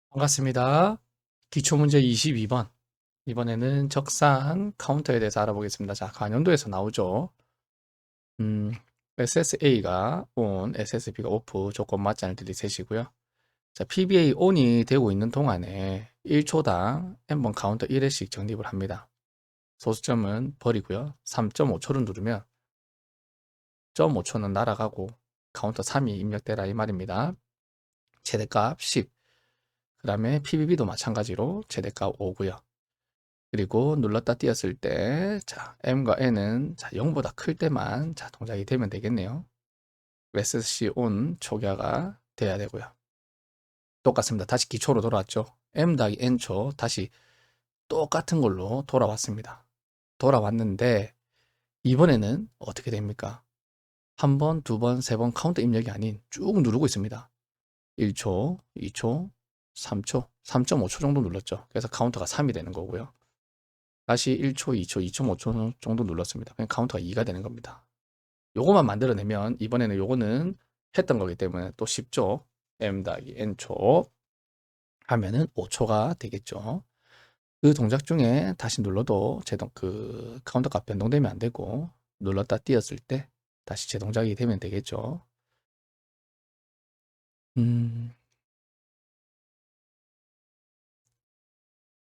반갑습니다. 기초문제 22번. 이번에는 적산 카운터에 대해서 알아보겠습니다. 자, 관연도에서 나오죠. SSA가 ON, SSB가 OFF 조건 맞지 않을 때 리셋이고요. 자, PBA ON이 되고 있는 동안에 1초당 n번 카운터 1회씩 적립을 합니다. 소수점은 버리고요. 3.5초를 누르면 0.5초는 날아가고 카운터 3이 입력되라 이 말입니다. 최대값 10. 그 다음에 PBB도 마찬가지로 최대값 5고요. 그리고 눌렀다 띄었을 때, 자, M과 N은 0보다 클 때만 동작이 되면 되겠네요. SC ON 초기화가 돼야 되고요. 똑같습니다. 다시 기초로 돌아왔죠. M 더하기 N초 다시 똑같은 걸로 돌아왔습니다. 돌아왔는데 이번에는 어떻게 됩니까? 한 번, 두 번, 세 번 카운터 입력이 아닌 쭉 누르고 있습니다. 1초, 2초, 3초, 3.5초 정도 눌렀죠. 그래서 카운터가 3이 되는 거고요. 다시 1초, 2초, 2.5초 정도 눌렀습니다. 그냥 카운터가 2가 되는 겁니다. 요거만 만들어내면 이번에는 요거는 했던 거기 때문에 또 쉽죠. M 더하기 N초 하면은 5초가 되겠죠. 그 동작 중에 다시 눌러도 카운터가 변동되면 안 되고 눌렀다 띄었을 때 다시 재동작이 되면 되겠죠. 음,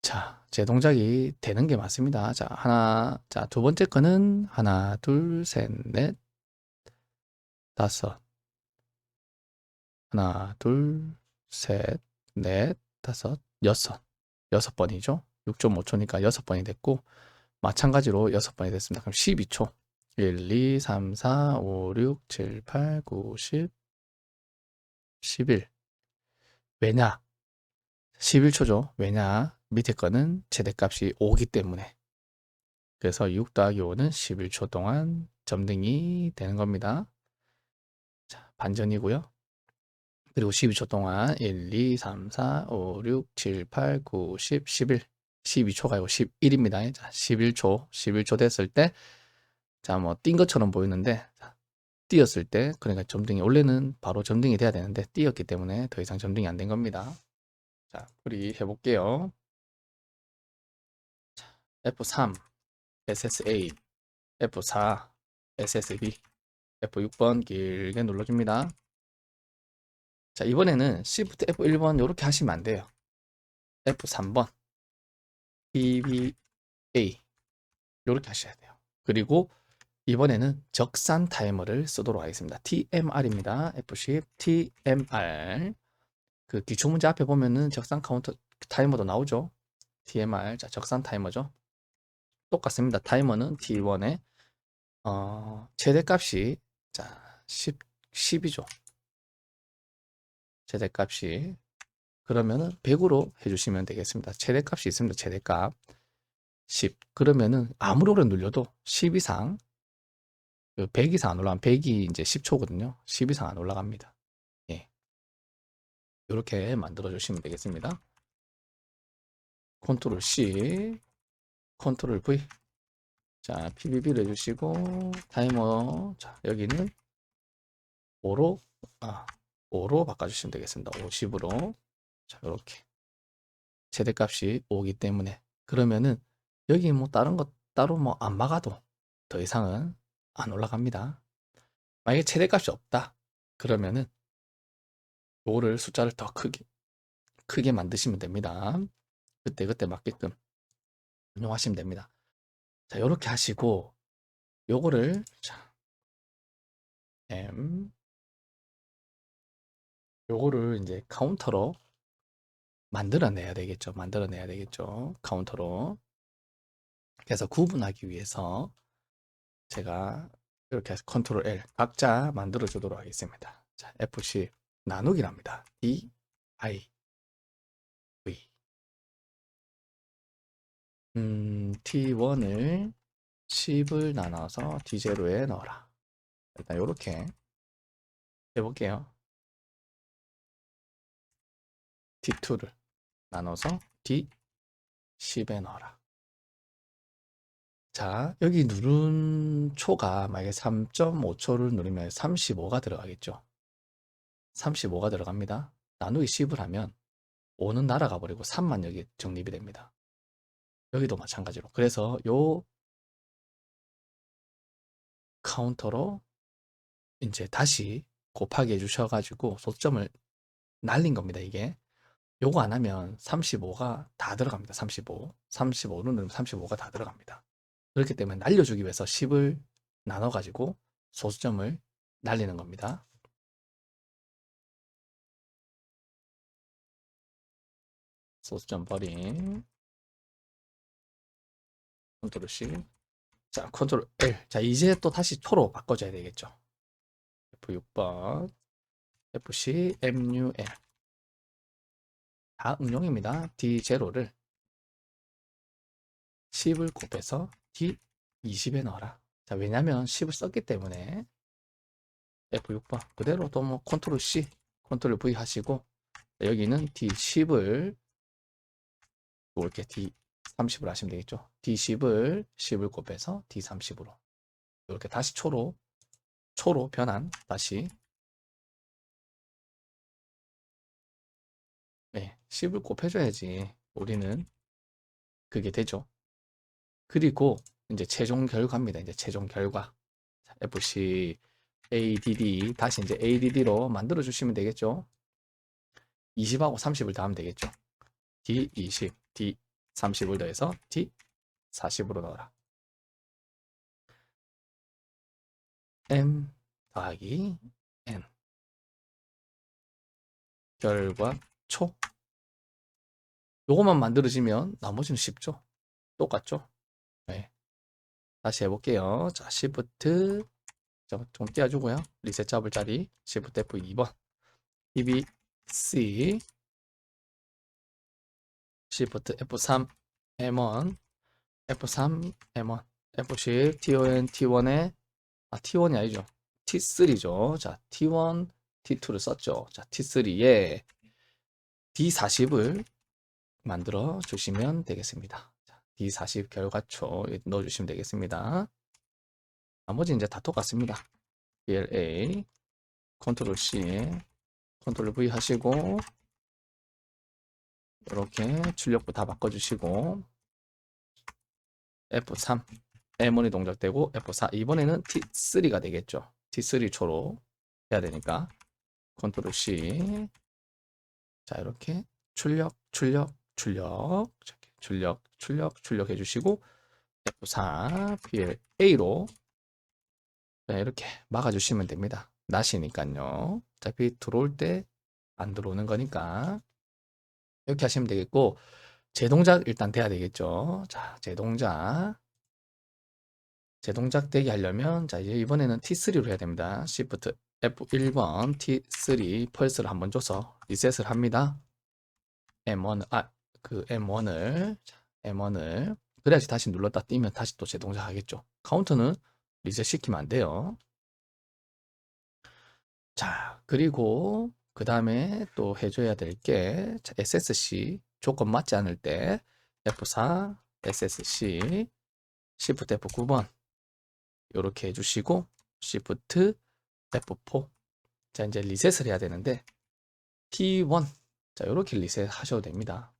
자, 재동작이 되는 게 맞습니다. 두 번째 거는 하나, 둘, 셋, 넷, 다섯. 하나, 둘, 셋, 넷, 다섯, 여섯. 6번이죠. 6.5초니까 6번이 됐고, 마찬가지로 6번이 됐습니다. 그럼 12초. 1, 2, 3, 4, 5, 6, 7, 8, 9, 10, 11. 왜냐? 11초죠. 왜냐? 밑에 거는 최대값이 5기 때문에. 그래서 6 더하기 5는 11초 동안 점등이 되는 겁니다. 자, 반전이고요. 그리고 12초 동안 1, 2, 3, 4, 5, 6, 7, 8, 9, 10, 11. 12초가 아니고 11입니다. 자, 11초 됐을 때, 자, 뭐, 띈 것처럼 보이는데, 자, 띄었을 때, 그러니까 점등이, 원래는 바로 점등이 돼야 되는데, 띄었기 때문에 더 이상 점등이 안 된 겁니다. 자, 풀이 해볼게요. F3, SSA, F4, SSB, F6번 길게 눌러줍니다. 자, 이번에는 Shift F1번 이렇게 하시면 안 돼요. F3번, PBA, 이렇게 하셔야 돼요. 그리고 이번에는 적산 타이머를 쓰도록 하겠습니다. TMR입니다. F10 TMR. 그 기초문제 앞에 보면은 적산 카운터 타이머도 나오죠. TMR. 자, 적산 타이머죠. 똑같습니다. 타이머는 T1에 최대값이 자, 10이죠. 최대값이 그러면은 100으로 해주시면 되겠습니다. 최대값이 있습니다. 최대값 10. 그러면은 아무리 오래 눌려도 10 이상 100 이상 안 올라가면 100이 이제 10초거든요. 10 이상 안 올라갑니다. 예. 이렇게 만들어 주시면 되겠습니다. 컨트롤 C, 컨트롤 V. 자, PBB를 해주시고, 타이머. 자, 여기는 5로, 5로 바꿔주시면 되겠습니다. 50으로. 자, 이렇게. 최대값이 5기 때문에. 그러면은, 여기 뭐 다른 것 따로 뭐 안 막아도 더 이상은 안 올라갑니다. 만약에 최대값이 없다. 그러면은, 요거를 숫자를 더 크게 만드시면 됩니다. 그때 맞게끔 운용하시면 됩니다. 자, 요렇게 하시고, 요거를, 자, M, 요거를 이제 카운터로 만들어내야 되겠죠. 만들어내야 되겠죠. 카운터로. 그래서 구분하기 위해서 제가 이렇게 해서 컨트롤 L 각자 만들어 주도록 하겠습니다. 자, FC 나누기랍니다. D, I, V. T1을 10을 나눠서 D0에 넣어라. 일단 이렇게 해볼게요. D2를 나눠서 D10에 넣어라. 자, 여기 누른 초가 만약에 3.5초를 누르면 35가 들어가겠죠. 35가 들어갑니다. 나누기 10을 하면 5는 날아가 버리고 3만 여기 적립이 됩니다. 여기도 마찬가지로. 그래서 요 카운터로 이제 다시 곱하기 해주셔가지고 소점을 날린 겁니다, 이게. 요거 안 하면 35가 다 들어갑니다. 35. 35는 누르면 35가 다 들어갑니다. 그렇기 때문에 날려주기 위해서 10을 나눠가지고 소수점을 날리는 겁니다. 소수점 버림. 컨트롤 C. 자, 컨트롤 L. 자, 이제 또 다시 초로 바꿔줘야 되겠죠. F6번. FC, MUL. 다 응용입니다. D0를 10을 곱해서 D20에 넣어라. 자, 왜냐면 10을 썼기 때문에 F6번 그대로 또 뭐 컨트롤 C, 컨트롤 V 하시고 여기는 D10을 이렇게 D30을 하시면 되겠죠. D10을 곱해서 D30으로 이렇게 다시 초로 변환 다시 10을 곱해줘야지 우리는 그게 되죠. 그리고 이제 최종 결과입니다. 이제 최종 결과 FC ADD 다시 이제 ADD로 만들어 주시면 되겠죠. 20하고 30을 더하면 되겠죠. D20, D30을 더해서 D40으로 넣어라. M 더하기 N 결과 초 요것만 만들어지면 나머지는 쉽죠. 똑같죠. 네. 다시 해볼게요. 자, Shift 좀 띄워주고요. 리셋 잡을 자리 Shift F2번 EBC Shift F3 M1 F3 M1 F10 T1 T1에 T1이 아니죠. T3죠. 자, T1 T2를 썼죠. 자, T3에 D40을 만들어 주시면 되겠습니다. 자, D40 결과초 넣어 주시면 되겠습니다. 나머지 이제 다 똑같습니다. PLA 컨트롤 C 컨트롤 V 하시고 이렇게 출력부 다 바꿔주시고 F3 M1이 동작되고 F4 이번에는 T3가 되겠죠. T3 초로 해야 되니까 컨트롤 C 자 이렇게 출력 해주시고 F4 PLA로 이렇게 막아주시면 됩니다. 낫이니까요. 어차피 들어올 때 안 들어오는 거니까 이렇게 하시면 되겠고 제동작 일단 돼야 되겠죠. 자, 제동작 되게 하려면 자 이제 이번에는 T3로 해야 됩니다. Shift F1번 T3 펄스를 한번 줘서 리셋을 합니다. M1 그 M1을 그래야지 다시 눌렀다 띄면 다시 또 제동작 하겠죠. 카운트는 리셋 시키면 안 돼요. 자, 그리고 그 다음에 또 해줘야 될 게 SSC 조건 맞지 않을 때 F4 SSC Shift F9번 이렇게 해주시고 Shift F4 자 이제 리셋을 해야 되는데 T1 자 이렇게 리셋 하셔도 됩니다.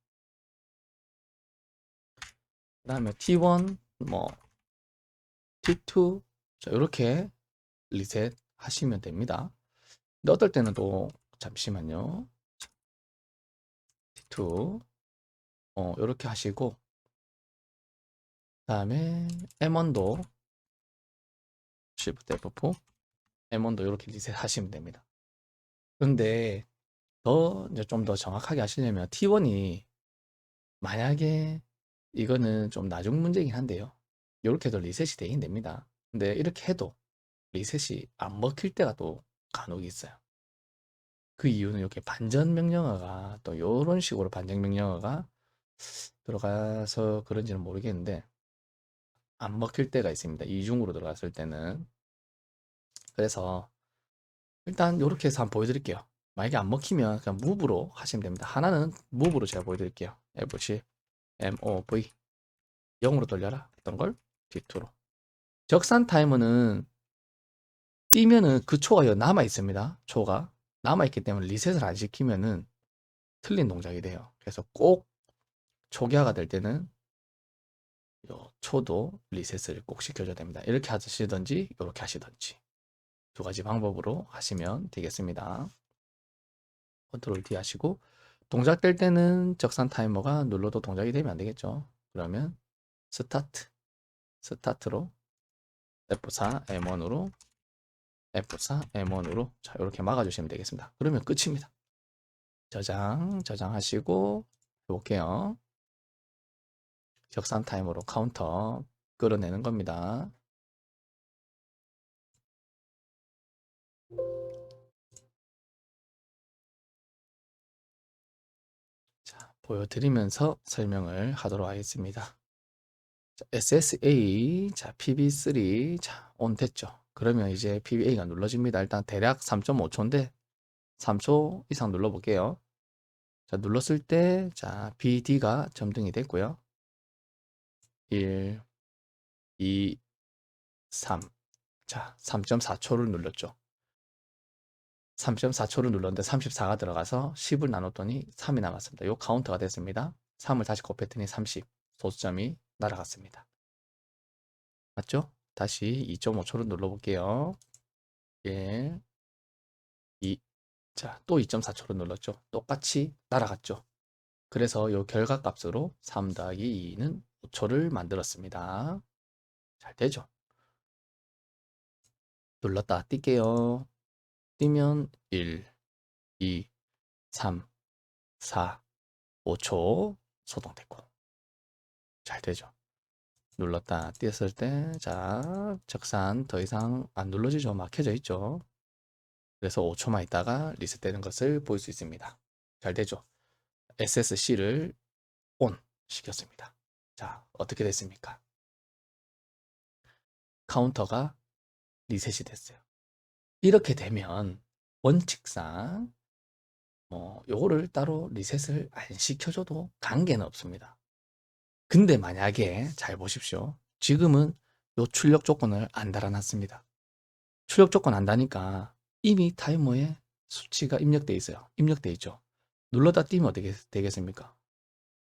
그 다음에 T1 뭐 T2 자 이렇게 리셋 하시면 됩니다. 근데 어떨 때는 또 잠시만요. T2 이렇게 하시고 그 다음에 M1도 Shift F4 M1도 이렇게 리셋 하시면 됩니다. 그런데 좀 더 정확하게 하시려면 T1이 만약에 이거는 좀 나중 문제긴 한데요. 이렇게 해도 리셋이 되긴 됩니다. 근데 이렇게 해도 리셋이 안 먹힐 때가 또 간혹 있어요. 그 이유는 이렇게 반전 명령어가 또 이런 식으로 반전 명령어가 들어가서 그런지는 모르겠는데 안 먹힐 때가 있습니다. 이중으로 들어갔을 때는. 그래서 일단 이렇게 해서 한번 보여드릴게요. 만약에 안 먹히면 그냥 무브로 하시면 됩니다. 하나는 무브로 제가 보여드릴게요. F10 MOV 0으로 돌려라 했던 걸 D2로. 적산 타이머는 뛰면은 그 초가 남아 있습니다. 초가 남아 있기 때문에 리셋을 안 시키면은 틀린 동작이 돼요. 그래서 꼭 초기화가 될 때는 요 초도 리셋을 꼭 시켜줘야 됩니다. 이렇게 하시든지 이렇게 하시든지 두 가지 방법으로 하시면 되겠습니다. 컨트롤 D 하시고 동작될 때는 적산 타이머가 눌러도 동작이 되면 안 되겠죠. 그러면 스타트로 F4 M1으로 F4 M1으로 자 이렇게 막아주시면 되겠습니다. 그러면 끝입니다. 저장하시고 해볼게요. 적산 타임으로 카운터 끌어내는 겁니다. 자, 보여드리면서 설명을 하도록 하겠습니다. 자, SSA, 자, PB3, 자, 온 됐죠. 그러면 이제 PBA가 눌러집니다. 일단 대략 3.5초인데 3초 이상 눌러볼게요. 자, 눌렀을 때, 자, BD가 점등이 됐고요. 1, 2, 3. 자, 3.4초를 눌렀죠. 3.4초를 눌렀는데 34가 들어가서 10을 나눴더니 3이 남았습니다. 요 카운터가 됐습니다. 3을 다시 곱했더니 30. 소수점이 날아갔습니다. 맞죠? 다시 2.5초를 눌러볼게요. 1, 2. 자, 또 2.4초를 눌렀죠. 똑같이 날아갔죠. 그래서 요 결과값으로 3 더하기 2는 5초를 만들었습니다. 잘 되죠? 눌렀다 뛸게요. 뛰면 1, 2, 3, 4, 5초 소동됐고 잘 되죠. 눌렀다 띄었을 때 자 적산 더 이상 안 눌러지죠. 막혀져 있죠. 그래서 5초만 있다가 리셋되는 것을 볼 수 있습니다. 잘 되죠. SSC를 ON 시켰습니다. 자 어떻게 됐습니까? 카운터가 리셋이 됐어요. 이렇게 되면 원칙상 요거를 따로 리셋을 안 시켜줘도 관계는 없습니다. 근데 만약에 잘 보십시오. 지금은 요 출력 조건을 안 달아놨습니다. 출력 조건 안다니까 이미 타이머에 수치가 입력돼 있어요. 입력돼 있죠. 눌러다 띄면 어떻게 되겠습니까?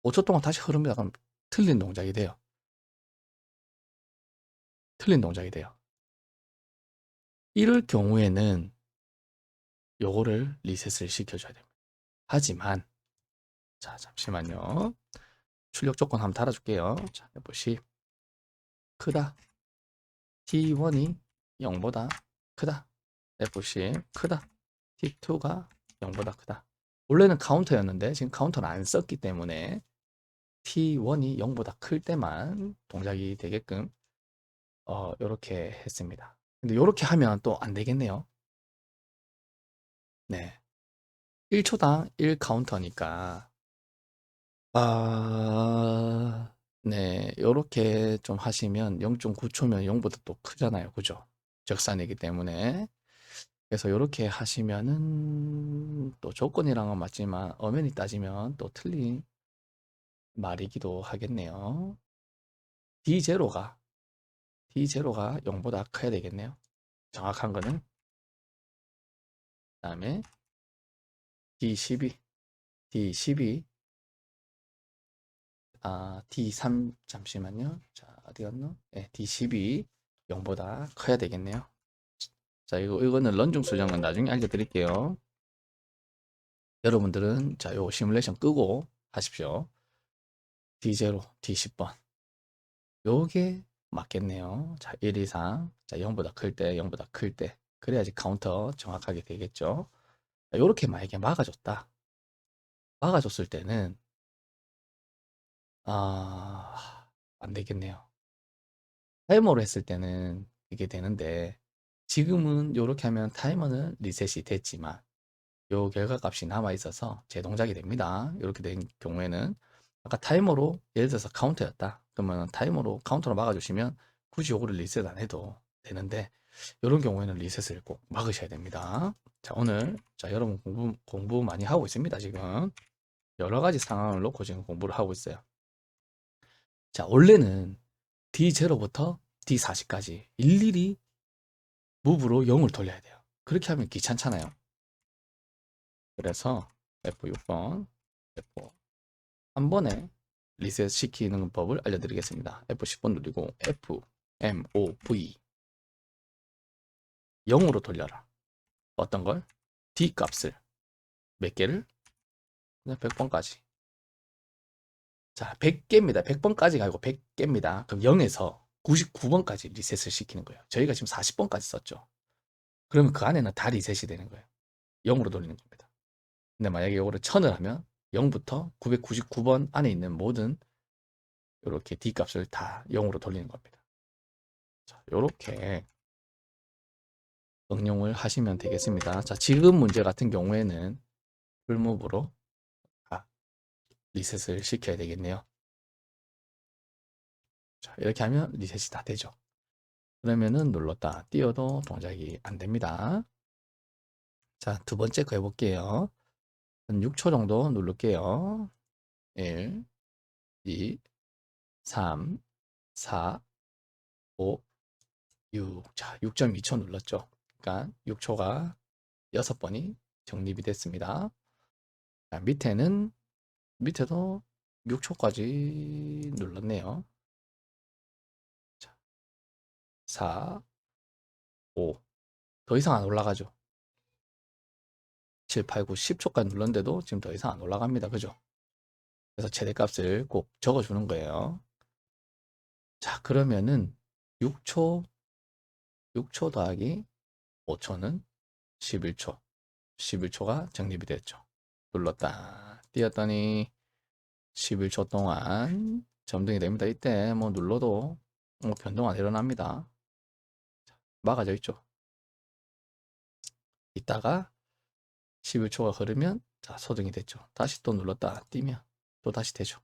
5초 동안 다시 흐릅니다. 그럼 틀린 동작이 돼요. 틀린 동작이 돼요. 이럴 경우에는 요거를 리셋을 시켜줘야 됩니다. 하지만 자 잠시만요. 출력 조건 한번 달아줄게요. 자 F10 크다. T1이 0보다 크다. F10 크다. T2가 0보다 크다. 원래는 카운터였는데 지금 카운터를 안 썼기 때문에 T1이 0보다 클 때만 동작이 되게끔 이렇게 했습니다. 근데 이렇게 하면 또 안 되겠네요. 네. 1초당 1 카운터니까 네. 요렇게 좀 하시면 0.9초면 0보다 또 크잖아요. 그죠? 적산이기 때문에. 그래서 요렇게 하시면은 또 조건이랑은 맞지만 엄연히 따지면 또 틀린 말이기도 하겠네요. D0가 0보다 커야 되겠네요. 정확한 거는. 그다음에 D12 D3 잠시만요. 자, 어디 갔노? 네, D12 0보다 커야 되겠네요. 자, 이거는 런중 수정은 나중에 알려드릴게요. 여러분들은 자, 요 시뮬레이션 끄고 하십시오. D0, D10번. 요게 맞겠네요. 자, 1 이상. 자, 0보다 클 때, 0보다 클 때. 그래야지 카운터 정확하게 되겠죠. 자, 요렇게 만약에 막아줬다. 막아줬을 때는 안 되겠네요. 타이머로 했을 때는 이게 되는데 지금은 요렇게 하면 타이머는 리셋이 됐지만 요 결과값이 남아 있어서 재동작이 됩니다. 이렇게 된 경우에는 아까 타이머로 예를 들어서 카운터였다. 그러면 타이머로 카운터로 막아주시면 굳이 요거를 리셋 안 해도 되는데 이런 경우에는 리셋을 꼭 막으셔야 됩니다. 자 오늘 자 여러분 공부 많이 하고 있습니다. 지금 여러 가지 상황을 놓고 지금 공부를 하고 있어요. 자 원래는 D0부터 D40까지 일일이 무브로 0을 돌려야 돼요. 그렇게 하면 귀찮잖아요. 그래서 F6번 F4. 한 번에 리셋 시키는 법을 알려드리겠습니다. F10번 누르고 FMOV 0으로 돌려라. 어떤 걸? D 값을 몇 개를? 그냥 100번까지. 자, 100개입니다. 100번까지가 아니고 100개입니다. 그럼 0에서 99번까지 리셋을 시키는 거예요. 저희가 지금 40번까지 썼죠. 그러면 그 안에는 다 리셋이 되는 거예요. 0으로 돌리는 겁니다. 근데 만약에 이거를 1000을 하면 0부터 999번 안에 있는 모든 이렇게 D 값을 다 0으로 돌리는 겁니다. 자, 이렇게 응용을 하시면 되겠습니다. 자, 지금 문제 같은 경우에는 풀무브로 리셋을 시켜야 되겠네요. 자, 이렇게 하면 리셋이 다 되죠. 그러면은 눌렀다 띄워도 동작이 안 됩니다. 자, 두 번째 거 해볼게요. 한 6초 정도 누를게요. 1, 2, 3, 4, 5, 6. 자, 6.2초 눌렀죠. 그러니까 6초가 6번이 정립이 됐습니다. 자, 밑에도 6초까지 눌렀네요. 자, 4, 5. 더 이상 안 올라가죠. 7, 8, 9, 10초까지 눌렀는데도 지금 더 이상 안 올라갑니다. 그죠? 그래서 최대값을 꼭 적어주는 거예요. 자, 그러면은 6초 더하기 5초는 11초. 11초가 정립이 됐죠. 눌렀다. 띄었더니 11초 동안 점등이 됩니다. 이때 뭐 눌러도 뭐 변동 안 일어납니다. 막아져 있죠. 이따가 11초가 흐르면 자, 소등이 됐죠. 다시 또 눌렀다 띄면 또 다시 되죠.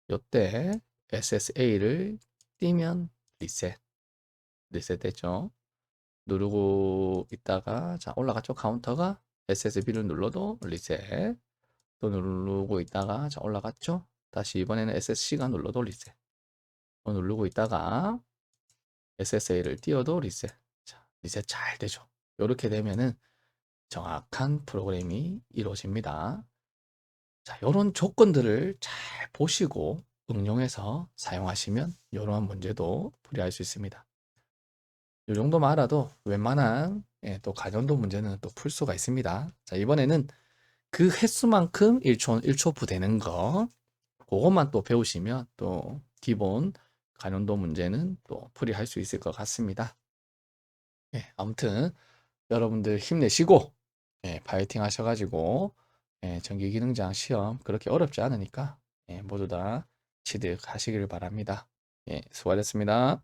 요때 SSA를 띄면 리셋 됐죠. 누르고 있다가 자, 올라갔죠. 카운터가 SSB를 눌러도 리셋. 또 누르고 있다가 자, 올라갔죠. 다시 이번에는 SSC가 눌러도 리셋. 또 누르고 있다가 SSA를 띄워도 리셋. 자, 리셋 잘 되죠. 이렇게 되면은 정확한 프로그램이 이루어집니다. 자, 이런 조건들을 잘 보시고 응용해서 사용하시면 이러한 문제도 풀이할 수 있습니다. 이 정도만 알아도 웬만한 또 가정도 문제는 또 풀 수가 있습니다. 자, 이번에는 그 횟수만큼 1초 부되는 거 그것만 또 배우시면 또 기본 간연도 문제는 또 풀이할 수 있을 것 같습니다. 아무튼 여러분들 힘내시고 파이팅 하셔가지고 전기기능장 시험 그렇게 어렵지 않으니까 모두 다 취득하시길 바랍니다. 수고하셨습니다.